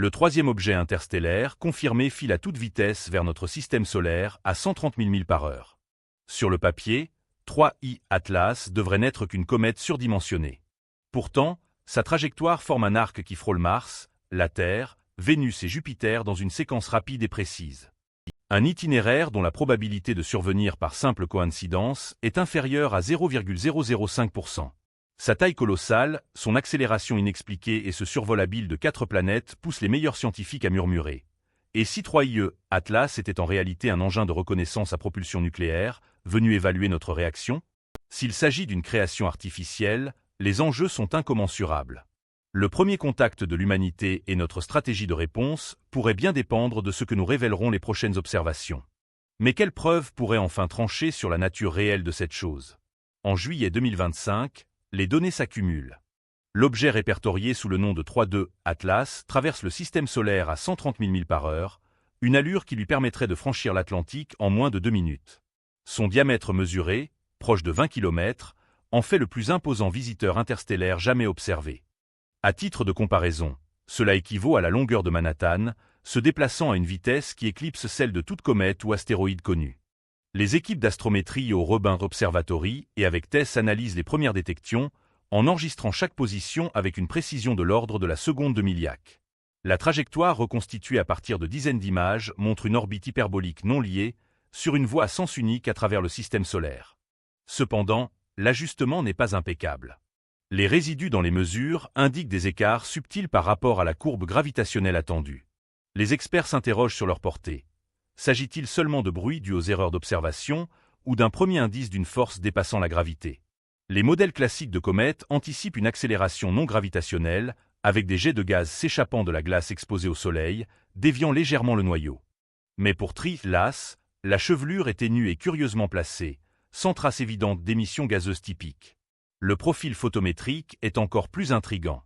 Le troisième objet interstellaire, confirmé, file à toute vitesse vers notre système solaire à 130 000 milles par heure. Sur le papier, 3I Atlas devrait n'être qu'une comète surdimensionnée. Pourtant, sa trajectoire forme un arc qui frôle Mars, la Terre, Vénus et Jupiter dans une séquence rapide et précise. Un itinéraire dont la probabilité de survenir par simple coïncidence est inférieure à 0,005%. Sa taille colossale, son accélération inexpliquée et ce survol habile de 4 planètes poussent les meilleurs scientifiques à murmurer. Et si 3IE Atlas était en réalité un engin de reconnaissance à propulsion nucléaire, venu évaluer notre réaction? S'il s'agit d'une création artificielle, les enjeux sont incommensurables. Le premier contact de l'humanité et notre stratégie de réponse pourraient bien dépendre de ce que nous révéleront les prochaines observations. Mais quelles preuves pourraient enfin trancher sur la nature réelle de cette chose? En juillet 2025, les données s'accumulent. L'objet répertorié sous le nom de 3D Atlas traverse le système solaire à 130 000 milles par heure, une allure qui lui permettrait de franchir l'Atlantique en moins de 2 minutes. Son diamètre mesuré, proche de 20 km, en fait le plus imposant visiteur interstellaire jamais observé. À titre de comparaison, cela équivaut à la longueur de Manhattan, se déplaçant à une vitesse qui éclipse celle de toute comète ou astéroïde connue. Les équipes d'astrométrie au Rubin Observatory et avec TESS analysent les premières détections, en enregistrant chaque position avec une précision de l'ordre de la seconde de milliac. La trajectoire reconstituée à partir de dizaines d'images montre une orbite hyperbolique non liée, sur une voie à sens unique à travers le système solaire. Cependant, l'ajustement n'est pas impeccable. Les résidus dans les mesures indiquent des écarts subtils par rapport à la courbe gravitationnelle attendue. Les experts s'interrogent sur leur portée. S'agit-il seulement de bruit dû aux erreurs d'observation ou d'un premier indice d'une force dépassant la gravité? Les modèles classiques de comètes anticipent une accélération non gravitationnelle, avec des jets de gaz s'échappant de la glace exposée au Soleil, déviant légèrement le noyau. Mais pour TRI-LAS, la chevelure est ténue et curieusement placée, sans trace évidente d'émissions gazeuses typiques. Le profil photométrique est encore plus intrigant.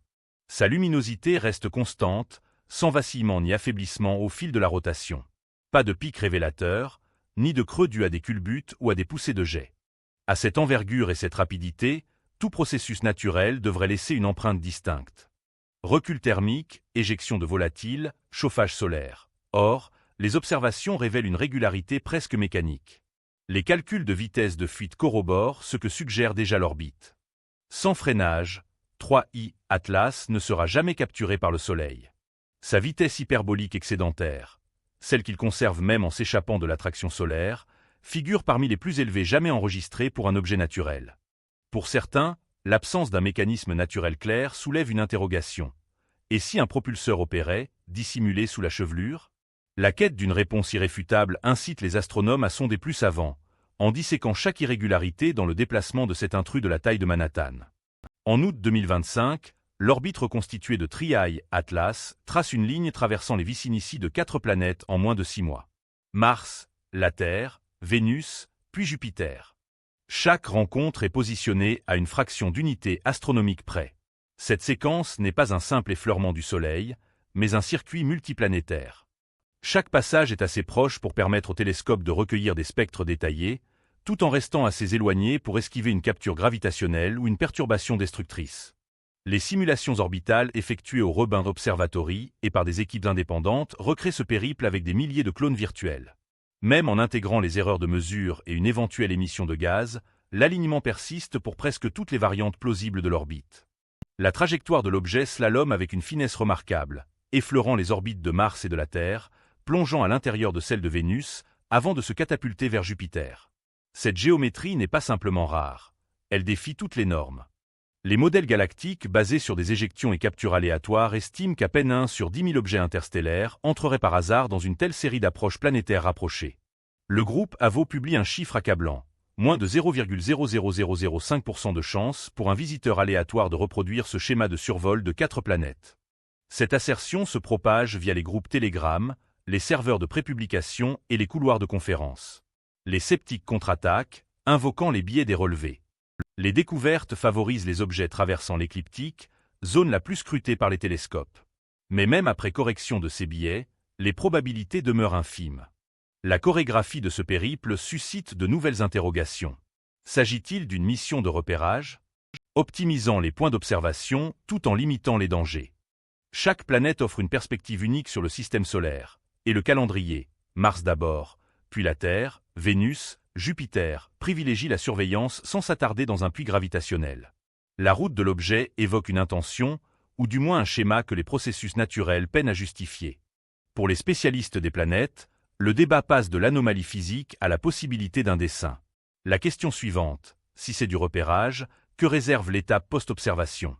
Sa luminosité reste constante, sans vacillement ni affaiblissement au fil de la rotation. Pas de pic révélateur, ni de creux dû à des culbutes ou à des poussées de jets. À cette envergure et cette rapidité, tout processus naturel devrait laisser une empreinte distincte. Recul thermique, éjection de volatiles, chauffage solaire. Or, les observations révèlent une régularité presque mécanique. Les calculs de vitesse de fuite corroborent ce que suggère déjà l'orbite. Sans freinage, 3I Atlas ne sera jamais capturé par le Soleil. Sa vitesse hyperbolique excédentaire, celle qu'il conserve même en s'échappant de l'attraction solaire, figure parmi les plus élevées jamais enregistrées pour un objet naturel. Pour certains, l'absence d'un mécanisme naturel clair soulève une interrogation. Et si un propulseur opérait, dissimulé sous la chevelure? La quête d'une réponse irréfutable incite les astronomes à sonder plus savants, en disséquant chaque irrégularité dans le déplacement de cet intrus de la taille de Manhattan. En août 2025, l'orbite reconstituée de TRI Atlas trace une ligne traversant les vicinities de 4 planètes en moins de 6 mois. Mars, la Terre, Vénus, puis Jupiter. Chaque rencontre est positionnée à une fraction d'unité astronomique près. Cette séquence n'est pas un simple effleurement du Soleil, mais un circuit multiplanétaire. Chaque passage est assez proche pour permettre au télescope de recueillir des spectres détaillés, tout en restant assez éloigné pour esquiver une capture gravitationnelle ou une perturbation destructrice. Les simulations orbitales effectuées au Rubin Observatory et par des équipes indépendantes recréent ce périple avec des milliers de clones virtuels. Même en intégrant les erreurs de mesure et une éventuelle émission de gaz, l'alignement persiste pour presque toutes les variantes plausibles de l'orbite. La trajectoire de l'objet slalome avec une finesse remarquable, effleurant les orbites de Mars et de la Terre, plongeant à l'intérieur de celle de Vénus, avant de se catapulter vers Jupiter. Cette géométrie n'est pas simplement rare, elle défie toutes les normes. Les modèles galactiques basés sur des éjections et captures aléatoires estiment qu'à peine 1 sur 10 000 objets interstellaires entrerait par hasard dans une telle série d'approches planétaires rapprochées. Le groupe AVO publie un chiffre accablant, moins de 0,00005% de chance pour un visiteur aléatoire de reproduire ce schéma de survol de 4 planètes. Cette assertion se propage via les groupes Telegram, les serveurs de prépublication et les couloirs de conférences. Les sceptiques contre-attaquent, invoquant les biais des relevés. Les découvertes favorisent les objets traversant l'écliptique, zone la plus scrutée par les télescopes. Mais même après correction de ces biais, les probabilités demeurent infimes. La chorégraphie de ce périple suscite de nouvelles interrogations. S'agit-il d'une mission de repérage, optimisant les points d'observation tout en limitant les dangers? Chaque planète offre une perspective unique sur le système solaire, et le calendrier, Mars d'abord, puis la Terre, Vénus, Jupiter, privilégie la surveillance sans s'attarder dans un puits gravitationnel. La route de l'objet évoque une intention, ou du moins un schéma que les processus naturels peinent à justifier. Pour les spécialistes des planètes, le débat passe de l'anomalie physique à la possibilité d'un dessin. La question suivante, si c'est du repérage, que réserve l'étape post-observation?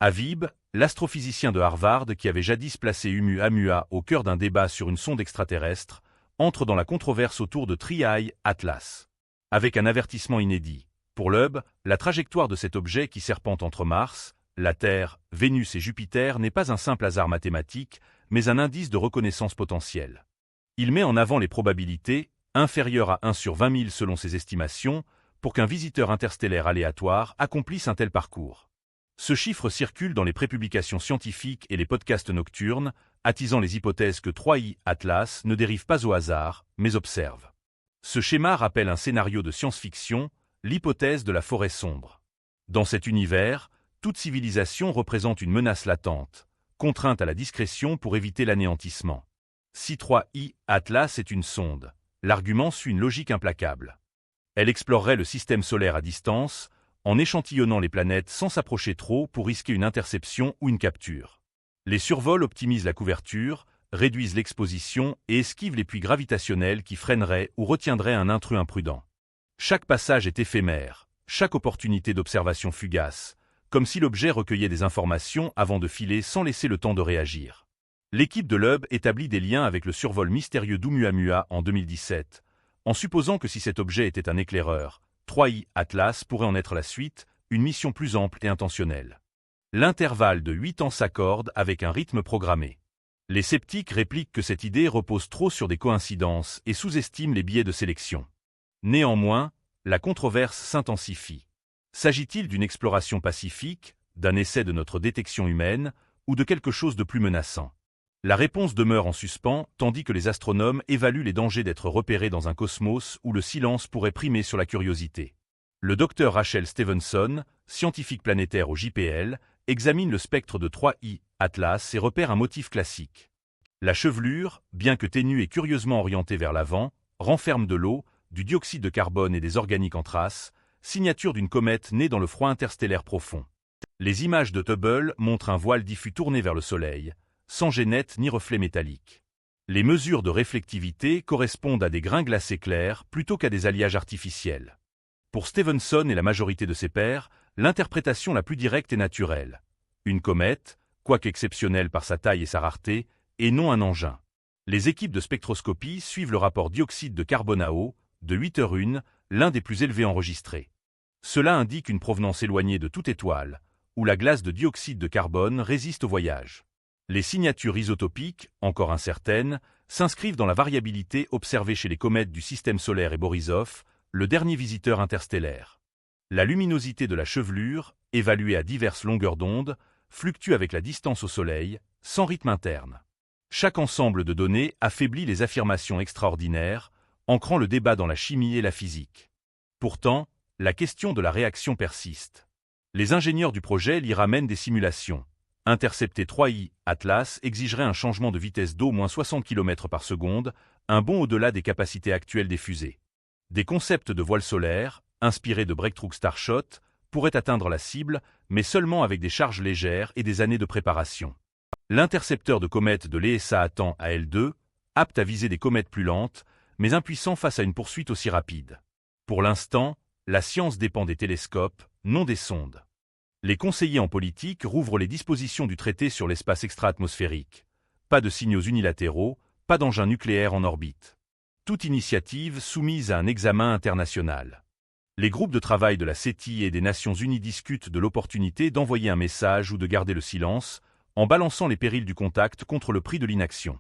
Habib, l'astrophysicien de Harvard qui avait jadis placé Oumuamua au cœur d'un débat sur une sonde extraterrestre, entre dans la controverse autour de Tri-I Atlas. Avec un avertissement inédit. Pour l'Hubble, la trajectoire de cet objet qui serpente entre Mars, la Terre, Vénus et Jupiter n'est pas un simple hasard mathématique, mais un indice de reconnaissance potentielle. Il met en avant les probabilités, inférieures à 1 sur 20 000 selon ses estimations, pour qu'un visiteur interstellaire aléatoire accomplisse un tel parcours. Ce chiffre circule dans les prépublications scientifiques et les podcasts nocturnes, attisant les hypothèses que 3I Atlas ne dérive pas au hasard, mais observe. Ce schéma rappelle un scénario de science-fiction, l'hypothèse de la forêt sombre. Dans cet univers, toute civilisation représente une menace latente, contrainte à la discrétion pour éviter l'anéantissement. Si 3I Atlas est une sonde, l'argument suit une logique implacable. Elle explorerait le système solaire à distance, en échantillonnant les planètes sans s'approcher trop pour risquer une interception ou une capture. Les survols optimisent la couverture, réduisent l'exposition et esquivent les puits gravitationnels qui freineraient ou retiendraient un intrus imprudent. Chaque passage est éphémère, chaque opportunité d'observation fugace, comme si l'objet recueillait des informations avant de filer sans laisser le temps de réagir. L'équipe de l'Hubble établit des liens avec le survol mystérieux d'Oumuamua en 2017, en supposant que si cet objet était un éclaireur, 3I Atlas pourrait en être la suite, une mission plus ample et intentionnelle. L'intervalle de 8 ans s'accorde avec un rythme programmé. Les sceptiques répliquent que cette idée repose trop sur des coïncidences et sous-estiment les biais de sélection. Néanmoins, la controverse s'intensifie. S'agit-il d'une exploration pacifique, d'un essai de notre détection humaine, ou de quelque chose de plus menaçant? La réponse demeure en suspens, tandis que les astronomes évaluent les dangers d'être repérés dans un cosmos où le silence pourrait primer sur la curiosité. Le docteur Rachel Stevenson, scientifique planétaire au JPL, examine le spectre de 3I Atlas et repère un motif classique. La chevelure, bien que ténue et curieusement orientée vers l'avant, renferme de l'eau, du dioxyde de carbone et des organiques en traces, signature d'une comète née dans le froid interstellaire profond. Les images de Hubble montrent un voile diffus tourné vers le Soleil, sans jet net ni reflet métallique. Les mesures de réflectivité correspondent à des grains glacés clairs plutôt qu'à des alliages artificiels. Pour Stevenson et la majorité de ses pairs, l'interprétation la plus directe est naturelle. Une comète, quoique exceptionnelle par sa taille et sa rareté, et non un engin. Les équipes de spectroscopie suivent le rapport dioxyde de carbone à eau, de 8h01, l'un des plus élevés enregistrés. Cela indique une provenance éloignée de toute étoile, où la glace de dioxyde de carbone résiste au voyage. Les signatures isotopiques, encore incertaines, s'inscrivent dans la variabilité observée chez les comètes du système solaire et Borisov, le dernier visiteur interstellaire. La luminosité de la chevelure, évaluée à diverses longueurs d'onde, fluctue avec la distance au Soleil, sans rythme interne. Chaque ensemble de données affaiblit les affirmations extraordinaires, ancrant le débat dans la chimie et la physique. Pourtant, la question de la réaction persiste. Les ingénieurs du projet y ramènent des simulations. Intercepter 3I Atlas exigerait un changement de vitesse d'au moins 60 km par seconde, un bond au-delà des capacités actuelles des fusées. Des concepts de voile solaire, inspirés de Breakthrough Starshot, pourraient atteindre la cible, mais seulement avec des charges légères et des années de préparation. L'intercepteur de comètes de l'ESA attend à L2, apte à viser des comètes plus lentes, mais impuissant face à une poursuite aussi rapide. Pour l'instant, la science dépend des télescopes, non des sondes. Les conseillers en politique rouvrent les dispositions du traité sur l'espace extra-atmosphérique. Pas de signaux unilatéraux, pas d'engins nucléaires en orbite. Toute initiative soumise à un examen international. Les groupes de travail de la SETI et des Nations Unies discutent de l'opportunité d'envoyer un message ou de garder le silence, en balançant les périls du contact contre le prix de l'inaction.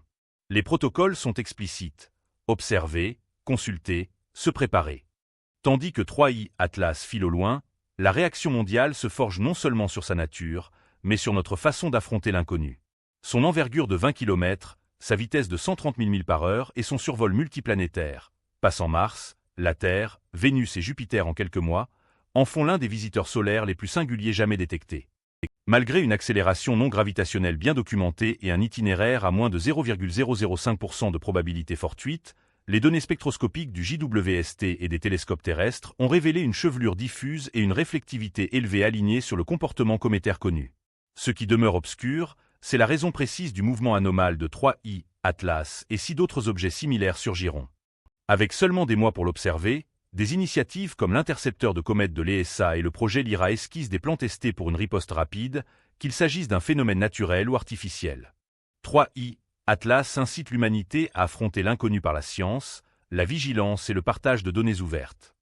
Les protocoles sont explicites. Observer, consulter, se préparer. Tandis que 3I Atlas file au loin, la réaction mondiale se forge non seulement sur sa nature, mais sur notre façon d'affronter l'inconnu. Son envergure de 20 km, sa vitesse de 130 000 milles par heure et son survol multiplanétaire, passant Mars, la Terre, Vénus et Jupiter en quelques mois, en font l'un des visiteurs solaires les plus singuliers jamais détectés. Malgré une accélération non gravitationnelle bien documentée et un itinéraire à moins de 0,005% de probabilité fortuite, les données spectroscopiques du JWST et des télescopes terrestres ont révélé une chevelure diffuse et une réflectivité élevée alignée sur le comportement cométaire connu. Ce qui demeure obscur, c'est la raison précise du mouvement anormal de 3I, Atlas, et si d'autres objets similaires surgiront. Avec seulement des mois pour l'observer, des initiatives comme l'intercepteur de comètes de l'ESA et le projet Lyra esquissent des plans testés pour une riposte rapide, qu'il s'agisse d'un phénomène naturel ou artificiel. 3I, Atlas incite l'humanité à affronter l'inconnu par la science, la vigilance et le partage de données ouvertes.